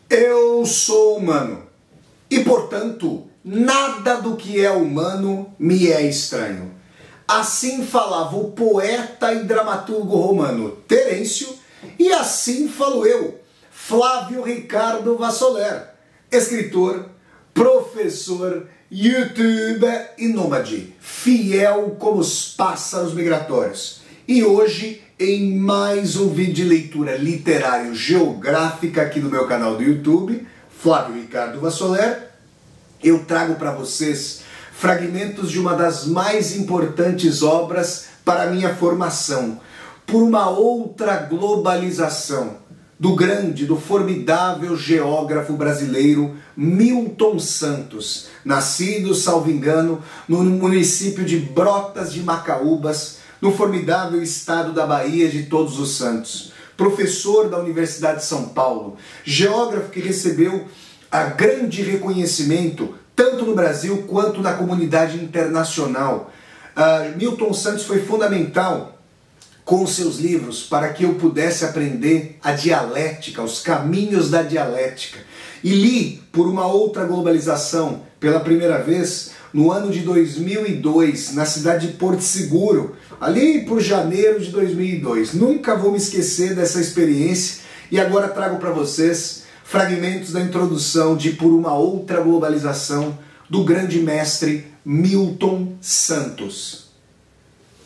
Eu sou humano e, portanto, nada do que é humano me é estranho. Assim falava o poeta e dramaturgo romano Terêncio, e assim falo eu, Flávio Ricardo Vassoler, escritor, professor, youtuber e nômade, fiel como os pássaros migratórios. E hoje, em mais um vídeo de leitura literário-geográfica aqui no meu canal do YouTube, Flávio Ricardo Vassoler, eu trago para vocês fragmentos de uma das mais importantes obras para a minha formação, por uma outra globalização, do grande, do formidável geógrafo brasileiro Milton Santos, nascido, salvo engano, no município de Brotas de Macaúbas, no formidável estado da Bahia de Todos os Santos, professor da Universidade de São Paulo, geógrafo que recebeu grande reconhecimento tanto no Brasil quanto na comunidade internacional. Milton Santos foi fundamental com seus livros para que eu pudesse aprender a dialética, os caminhos da dialética. E li Por uma Outra Globalização pela primeira vez no ano de 2002, na cidade de Porto Seguro, ali por janeiro de 2002. Nunca vou me esquecer dessa experiência e agora trago para vocês fragmentos da introdução de Por uma Outra Globalização do grande mestre Milton Santos.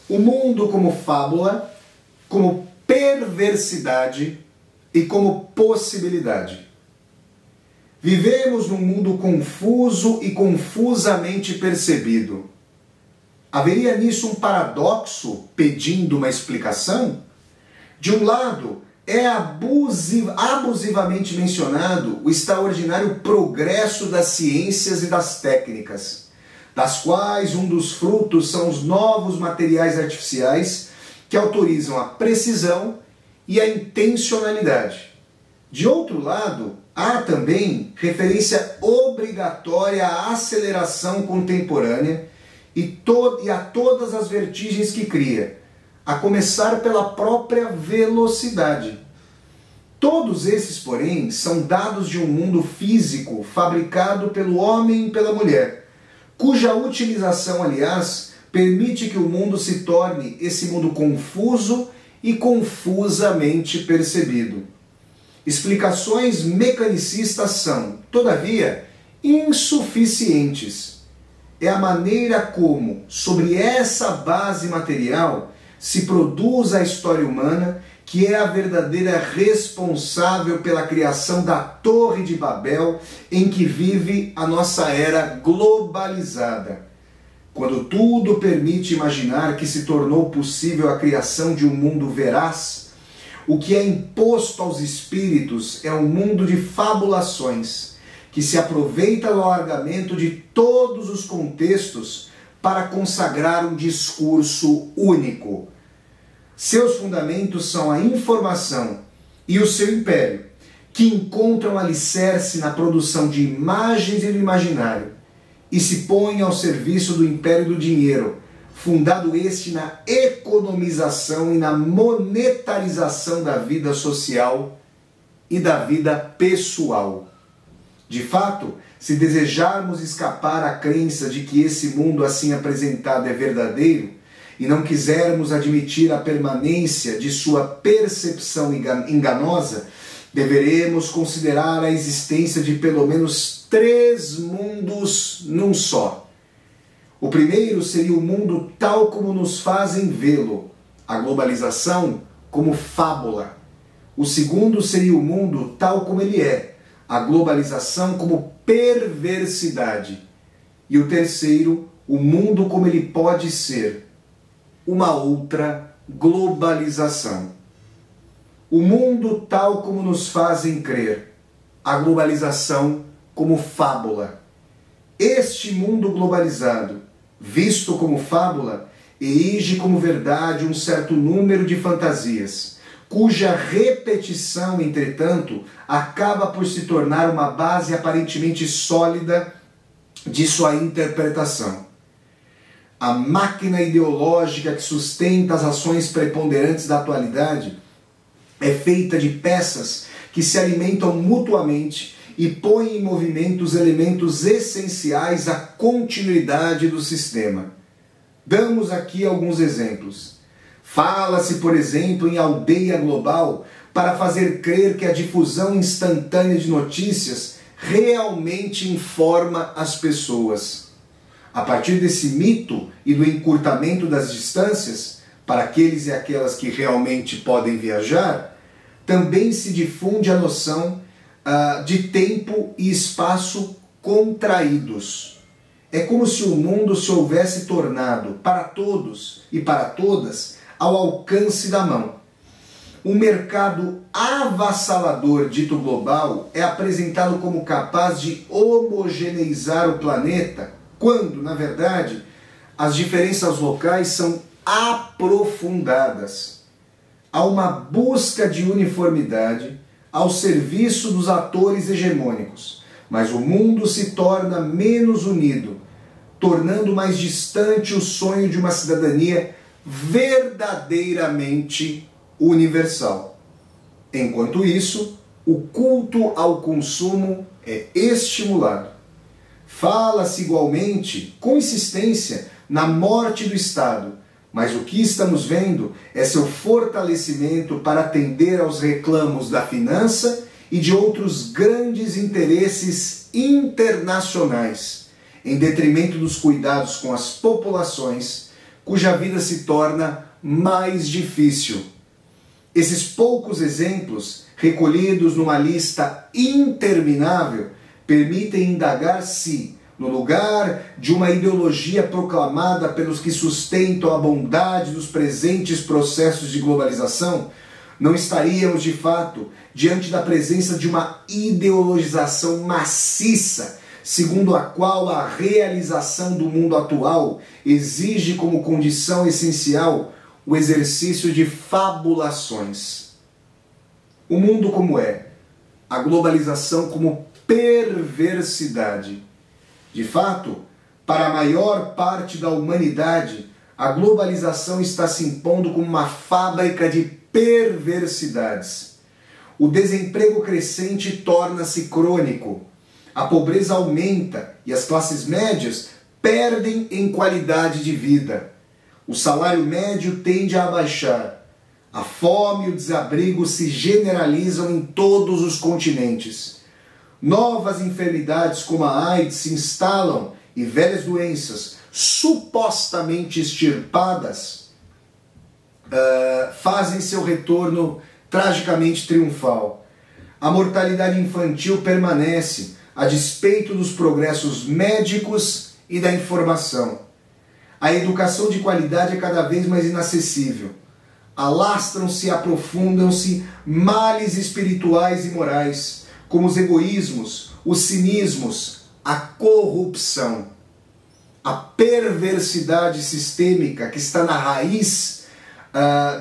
O mundo como fábula, como perversidade e como possibilidade. Vivemos num mundo confuso e confusamente percebido. Haveria nisso um paradoxo pedindo uma explicação? De um lado, é abusivamente mencionado o extraordinário progresso das ciências e das técnicas, das quais um dos frutos são os novos materiais artificiais que autorizam a precisão e a intencionalidade. De outro lado, há também referência obrigatória à aceleração contemporânea e a todas as vertigens que cria, a começar pela própria velocidade. Todos esses, porém, são dados de um mundo físico fabricado pelo homem e pela mulher, cuja utilização, aliás, permite que o mundo se torne esse mundo confuso e confusamente percebido. Explicações mecanicistas são, todavia, insuficientes. É a maneira como, sobre essa base material, se produz a história humana que é a verdadeira responsável pela criação da Torre de Babel em que vive a nossa era globalizada. Quando tudo permite imaginar que se tornou possível a criação de um mundo veraz, o que é imposto aos espíritos é um mundo de fabulações, que se aproveita do alargamento de todos os contextos para consagrar um discurso único. Seus fundamentos são a informação e o seu império, que encontram alicerce na produção de imagens e do imaginário, e se põem ao serviço do império do dinheiro, fundado este na economização e na monetarização da vida social e da vida pessoal. De fato, se desejarmos escapar à crença de que esse mundo assim apresentado é verdadeiro e não quisermos admitir a permanência de sua percepção enganosa, deveremos considerar a existência de pelo menos 3 mundos num só. O primeiro seria o mundo tal como nos fazem vê-lo, a globalização como fábula. O segundo seria o mundo tal como ele é, a globalização como perversidade. E o terceiro, o mundo como ele pode ser, uma outra globalização. O mundo tal como nos fazem crer, a globalização como fábula. Este mundo globalizado, visto como fábula, erige como verdade um certo número de fantasias, cuja repetição, entretanto, acaba por se tornar uma base aparentemente sólida de sua interpretação. A máquina ideológica que sustenta as ações preponderantes da atualidade é feita de peças que se alimentam mutuamente e põem em movimento os elementos essenciais à continuidade do sistema. Damos aqui alguns exemplos. Fala-se, por exemplo, em aldeia global para fazer crer que a difusão instantânea de notícias realmente informa as pessoas. A partir desse mito e do encurtamento das distâncias, para aqueles e aquelas que realmente podem viajar, também se difunde a noção de tempo e espaço contraídos. É como se o mundo se houvesse tornado, para todos e para todas, ao alcance da mão. Um mercado avassalador dito global é apresentado como capaz de homogeneizar o planeta, quando, na verdade, as diferenças locais são aprofundadas. Há uma busca de uniformidade ao serviço dos atores hegemônicos, mas o mundo se torna menos unido, tornando mais distante o sonho de uma cidadania verdadeiramente universal. Enquanto isso, o culto ao consumo é estimulado. Fala-se igualmente, com insistência, na morte do Estado, mas o que estamos vendo é seu fortalecimento para atender aos reclamos da finança e de outros grandes interesses internacionais, em detrimento dos cuidados com as populações, cuja vida se torna mais difícil. Esses poucos exemplos, recolhidos numa lista interminável, permitem indagar se, no lugar de uma ideologia proclamada pelos que sustentam a bondade dos presentes processos de globalização, não estaríamos, de fato, diante da presença de uma ideologização maciça, segundo a qual a realização do mundo atual exige como condição essencial o exercício de fabulações. O mundo como é, a globalização como perversidade. De fato, para a maior parte da humanidade, a globalização está se impondo como uma fábrica de perversidades. O desemprego crescente torna-se crônico, a pobreza aumenta e as classes médias perdem em qualidade de vida. O salário médio tende a abaixar. A fome e o desabrigo se generalizam em todos os continentes. Novas enfermidades como a AIDS se instalam e velhas doenças, supostamente extirpadas, fazem seu retorno tragicamente triunfal. A mortalidade infantil permanece, a despeito dos progressos médicos e da informação. A educação de qualidade é cada vez mais inacessível. Alastram-se e aprofundam-se males espirituais e morais, como os egoísmos, os cinismos, a corrupção. A perversidade sistêmica que está na raiz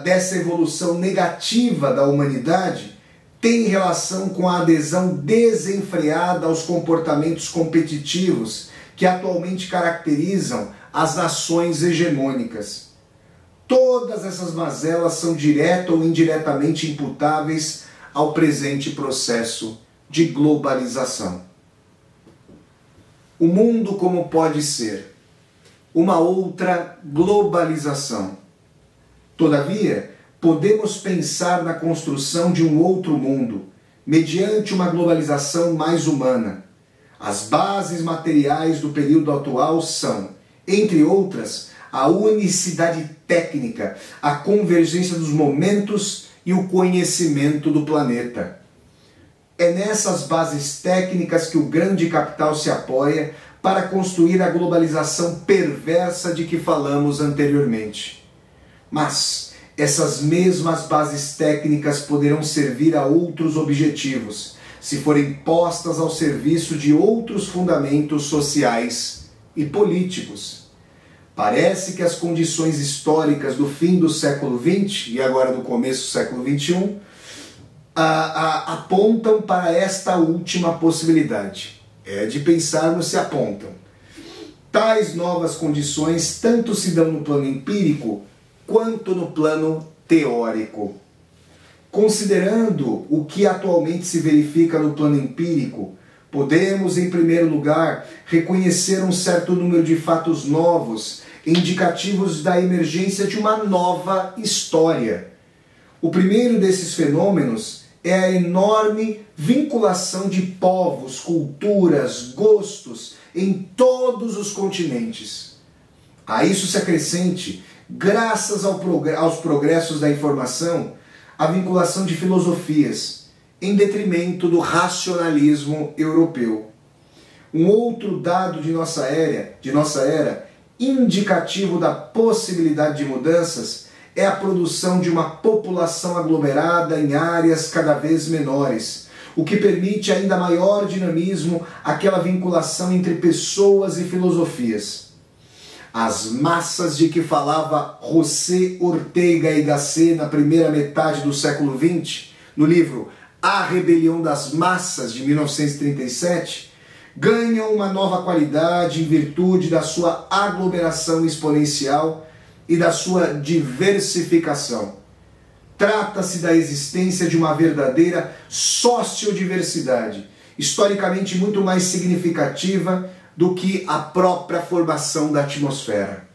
dessa evolução negativa da humanidade tem relação com a adesão desenfreada aos comportamentos competitivos que atualmente caracterizam as nações hegemônicas. Todas essas mazelas são direta ou indiretamente imputáveis ao presente processo de globalização. O mundo como pode ser? Uma outra globalização. Todavia, podemos pensar na construção de um outro mundo, mediante uma globalização mais humana. As bases materiais do período atual são, entre outras, a unicidade técnica, a convergência dos momentos e o conhecimento do planeta. É nessas bases técnicas que o grande capital se apoia para construir a globalização perversa de que falamos anteriormente. Mas essas mesmas bases técnicas poderão servir a outros objetivos, se forem postas ao serviço de outros fundamentos sociais e políticos. Parece que as condições históricas do fim do século XX e agora do começo do século XXI apontam para esta última possibilidade. É de pensarmos se apontam. Tais novas condições tanto se dão no plano empírico quanto no plano teórico. Considerando o que atualmente se verifica no plano empírico, podemos, em primeiro lugar, reconhecer um certo número de fatos novos, indicativos da emergência de uma nova história. O primeiro desses fenômenos é a enorme vinculação de povos, culturas, gostos em todos os continentes. A isso se acrescente, graças aos progressos da informação, a vinculação de filosofias, em detrimento do racionalismo europeu. Um outro dado de nossa era, indicativo da possibilidade de mudanças, é a produção de uma população aglomerada em áreas cada vez menores, o que permite ainda maior dinamismo àquela vinculação entre pessoas e filosofias. As massas de que falava José Ortega y Gasset na primeira metade do século XX, no livro A Rebelião das Massas, de 1937, ganham uma nova qualidade em virtude da sua aglomeração exponencial e da sua diversificação. Trata-se da existência de uma verdadeira sociodiversidade, historicamente muito mais significativa do que a própria formação da atmosfera.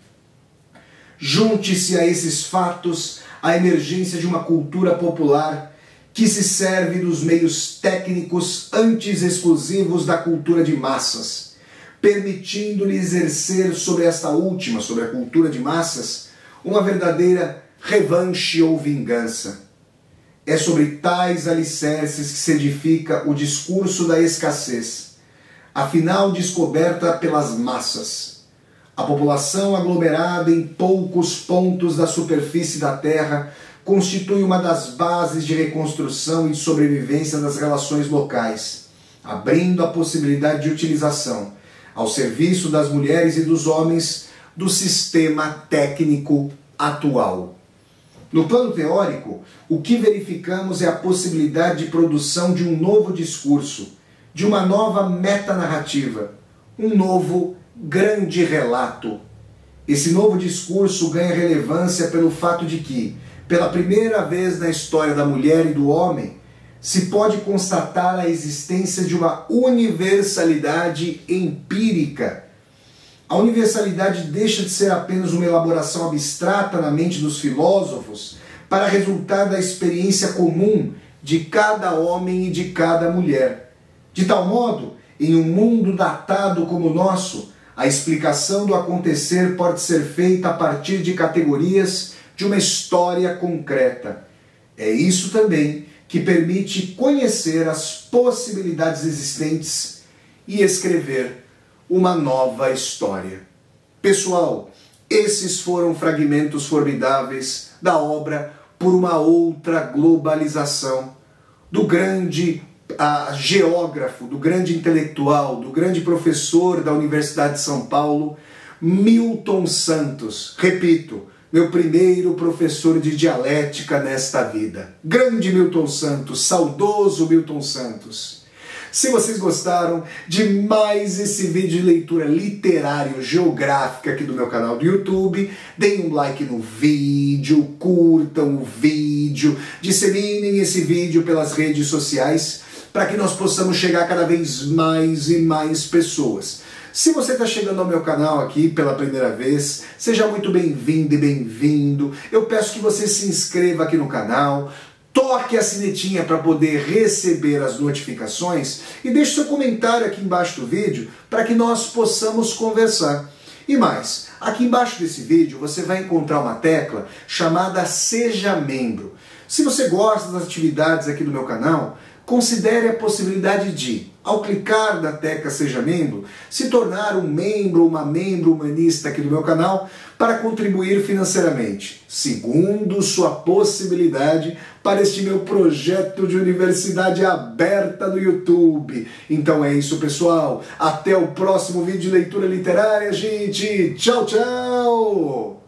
Junte-se a esses fatos a emergência de uma cultura popular que se serve dos meios técnicos antes exclusivos da cultura de massas, permitindo-lhe exercer sobre esta última, sobre a cultura de massas, uma verdadeira revanche ou vingança. É sobre tais alicerces que se edifica o discurso da escassez, afinal descoberta pelas massas. A população aglomerada em poucos pontos da superfície da Terra constitui uma das bases de reconstrução e de sobrevivência das relações locais, abrindo a possibilidade de utilização, ao serviço das mulheres e dos homens, do sistema técnico atual. No plano teórico, o que verificamos é a possibilidade de produção de um novo discurso, de uma nova metanarrativa, um novo grande relato. Esse novo discurso ganha relevância pelo fato de que, pela primeira vez na história da mulher e do homem, se pode constatar a existência de uma universalidade empírica. A universalidade deixa de ser apenas uma elaboração abstrata na mente dos filósofos para resultar da experiência comum de cada homem e de cada mulher. De tal modo, em um mundo datado como o nosso, a explicação do acontecer pode ser feita a partir de categorias de uma história concreta. É isso também que permite conhecer as possibilidades existentes e escrever uma nova história. Pessoal, esses foram fragmentos formidáveis da obra Por uma Outra Globalização, do grande geógrafo, do grande intelectual, do grande professor da Universidade de São Paulo, Milton Santos. Repito, meu primeiro professor de dialética nesta vida. Grande Milton Santos, saudoso Milton Santos. Se vocês gostaram de mais esse vídeo de leitura literário-geográfica aqui do meu canal do YouTube, deem um like no vídeo, curtam o vídeo, disseminem esse vídeo pelas redes sociais para que nós possamos chegar a cada vez mais e mais pessoas. Se você está chegando ao meu canal aqui pela primeira vez, seja muito bem-vindo e bem-vindo. Eu peço que você se inscreva aqui no canal, toque a sinetinha para poder receber as notificações e deixe seu comentário aqui embaixo do vídeo para que nós possamos conversar. E mais, aqui embaixo desse vídeo você vai encontrar uma tecla chamada Seja Membro. Se você gosta das atividades aqui do meu canal, considere a possibilidade de, ao clicar na tecla Seja Membro, se tornar um membro ou uma membro humanista aqui do meu canal para contribuir financeiramente, segundo sua possibilidade, para este meu projeto de universidade aberta no YouTube. Então é isso, pessoal. Até o próximo vídeo de leitura literária, gente. Tchau, tchau!